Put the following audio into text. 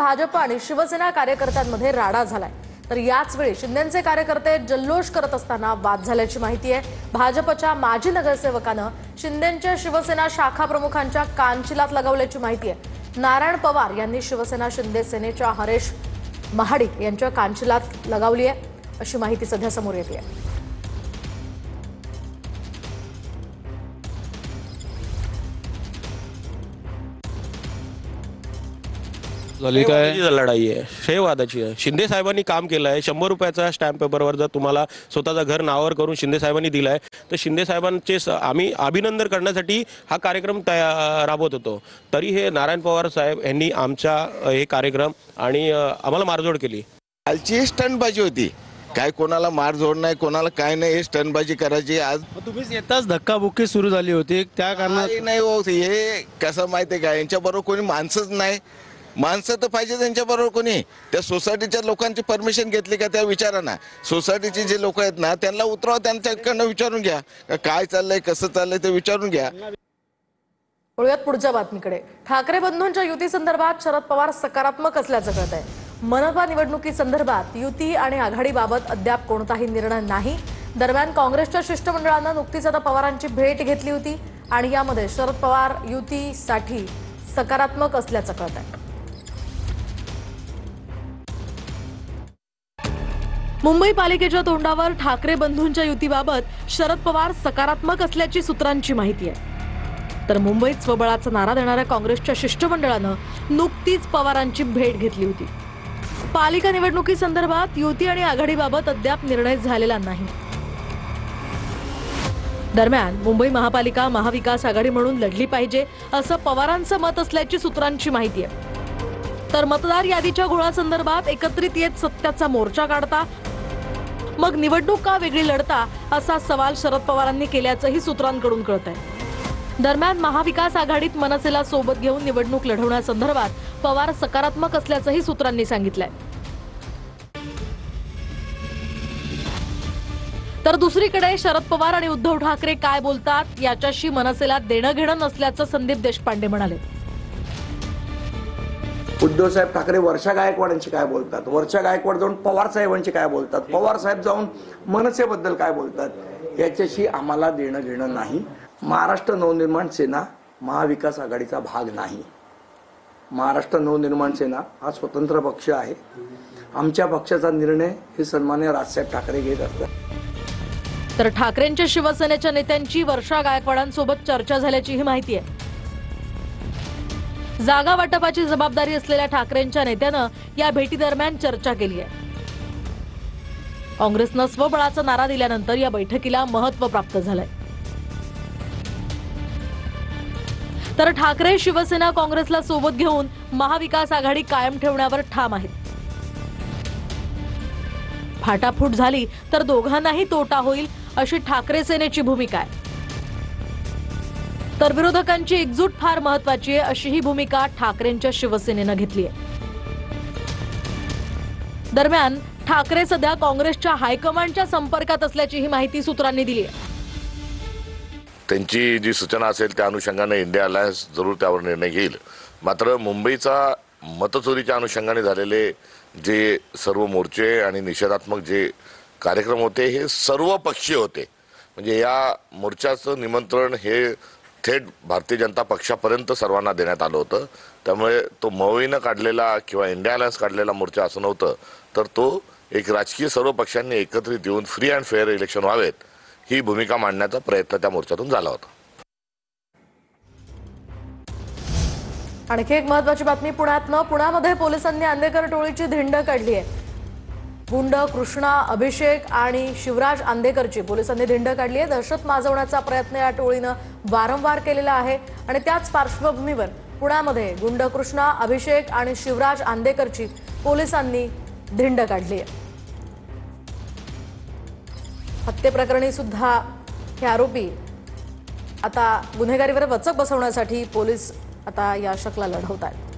भाजप आणि शिवसेना कार्यकर्त्यांमध्ये राडा झालाय। तर याच वेळी शिंदेंचे कार्यकर्ते जल्लोष करत असताना वाद झाल्याची माहिती आहे। भाजपच्या माजी नगरसेवकानं शिंदेंच्या शिवसेना शाखा प्रमुखांच्या कानचिलात लगावल्याची माहिती आहे। नारायण पवार यांनी शिवसेना शिंदे सेनेच्या हरेश महाडिक यांच्या कानचिलात लगावली आहे अशी माहिती सध्या समोर येते आहे। लढाई आहे, श्रेयवादाची आहे। शिंदे साहेबांनी काम केलं आहे। 100 रुपयाचा स्टॅम्प पेपरवर जर तुम्हाला स्वतःचं घर नावावर करून शिंदे साहेबांनी दिलाय तर शिंदे साहेबांचे आम्ही अभिनंदन करण्यासाठी हा कार्यक्रम राबवत होतो। तरी हे नारायण पवार साहेब यांनी आमचा हे कार्यक्रम आणि आम्हाला मारझोड केली। कालची स्टंटबाजी होती, काय कोणाला मारझोड नाही, कोणाला काय नाही, हे स्टंटबाजी करायची। आज तुम्ही येताच धक्काबुक्की सुरू झाली होती, त्या कारणाने नाही हो, हे कसं माहिती आहे का, यांच्याबरोबर कोणी माणसंच नाही। माणसं तर पाहिजे त्यांच्याबरोबर कोणी। त्या सोसायटीच्या लोकांची परमिशन घेतली का त्या विचारा ना। सोसायटीचे जे लोक आहेत ना त्यांना उतरवा, त्यांच्याकडनं विचारून घ्या काय चाललंय, कसं चाललंय ते विचारून घ्या। वळूयात पुढच्या बातमीकडे। ठाकरे बंधूंच्या युती संदर्भात शरद पवार सकारात्मक असल्याचं कळत आहे। मनपा निवडणुकीसंदर्भात युती आणि आघाडीबाबत अद्याप कोणताही निर्णय नाही। दरम्यान काँग्रेसच्या शिष्टमंडळानं नुकतीच आता पवारांची भेट घेतली होती आणि यामध्ये शरद पवार युतीसाठी सकारात्मक असल्याचं कळत आहे। मुंबई पालिकेच्या तोंडावर ठाकरे बंधूंच्या युतीबाबत शरद पवार सकारात्मक असल्याची सूत्रांची माहिती आहे। तर मुंबईत स्वबळाचा नारा देणाऱ्या काँग्रेसच्या शिष्टमंडळानं नुकतीच पवारांची भेट घेतली होती। पालिका निवडणुकीसंदर्भात युती आणि आघाडीबाबत अद्याप निर्णय झालेला नाही। दरम्यान मुंबई महापालिका महाविकास आघाडी म्हणून लढली पाहिजे असं पवारांचं मत असल्याची सूत्रांची माहिती आहे। तर मतदार यादीच्या घोळासंदर्भात एकत्रित येत सत्याचा मोर्चा काढता मग निवडणूक का वेगळी लढता असा सवाल शरद पवारांनी केल्याचंही सूत्रांकडून कळत आहे। दरम्यान महाविकास आघाडीत मनसेला सोबत घेऊन निवडणूक लढवण्यासंदर्भात पवार सकारात्मक असल्याचंही सूत्रांनी सांगितलंय। तर दुसरीकडे शरद पवार आणि उद्धव ठाकरे काय बोलतात याच्याशी मनसेला देणं घेणं नसल्याचं संदीप देशपांडे म्हणाले। उद्धव साहेब ठाकरे वर्षा गायकवाडांची काय बोलतात, वर्षा गायकवाड जाऊन पवार साहेबांची काय बोलतात, पवार साहेब जाऊन मनसेबद्दल काय बोलतात याच्याशी आम्हाला देणं घेणं नाही। महाराष्ट्र नवनिर्माण सेना महाविकास आघाडीचा भाग नाही। महाराष्ट्र नवनिर्माण सेना हा स्वतंत्र पक्ष आहे। आमच्या पक्षाचा निर्णय हे सन्माननीय राजसाहेब ठाकरे घेत असतात। तर ठाकरेंच्या शिवसेनेच्या नेत्यांची वर्षा गायकवाडांसोबत चर्चा झाल्याची ही माहिती आहे। जागा वाटपाची जबाबदारी असलेल्या ठाकरेंच्या नेत्यानं या भेटीदरम्यान चर्चा केली आहे। काँग्रेसनं स्वबळाचा नारा दिल्यानंतर या बैठकीला महत्त्व प्राप्त झालंय। तर ठाकरे शिवसेना काँग्रेसला सोबत घेऊन महाविकास आघाडी कायम ठेवण्यावर ठाम आहेत। फाटाफूट झाली तर दोघांनाही तोटा होईल अशी ठाकरे सेनेची भूमिका आहे। तर विरोधकांची एकजूट फार महत्त्वाची आहे अशी ही भूमिका ठाकरेंच्या शिवसेनेनं घेतली आहे। दरम्यान ठाकरे सध्या काँग्रेसच्या हायकमांडच्या संपर्कात असल्याची ही माहिती सूत्रांनी दिली आहे। त्यांची जी सूचना असेल त्या अनुषंगाने इंडिया अलायन्स जरूर त्यावर निर्णय घेईल। मात्र मुंबईचा मतचोरीच्या अनुषंगाने झालेले जे सर्व मोर्चे आणि निषेधात्मक जे कार्यक्रम होते हे सर्व पक्षीय होते। म्हणजे या मोर्चाचं निमंत्रण हे थेट भारतीय जनता पक्षापर्यंत सर्वांना देण्यात आलं होतं। त्यामुळे तो मवईनं काढलेला किंवा इंडिया अलायन्स काढलेला मोर्चा असं नव्हतं, तर तो एक राजकीय सर्व पक्षांनी एकत्रित येऊन फ्री अँड फेअर इलेक्शन व्हावेत ही भूमिका मांडण्याचा प्रयत्न त्या मोर्चातून झाला होता। आणखी एक महत्त्वाची बातमी पुण्यामध्ये पोलिसांनी आंदेकर टोळीची धिंड काढली आहे। गुंड कृष्णा अभिषेक आणि शिवराज आंदेकरची पोलिसांनी धिंड काढली आहे। दहशत माजवण्याचा प्रयत्न या टोळीनं वारंवार केलेला आहे आणि त्याच पार्श्वभूमीवर पुण्यामध्ये गुंड कृष्णा अभिषेक आणि शिवराज आंदेकरची पोलिसांनी धिंड काढली आहे। हत्येप्रकरणी सुद्धा हे आरोपी आता गुन्हेगारीवर वचक बसवण्यासाठी पोलीस आता या शकला लढवत आहेत।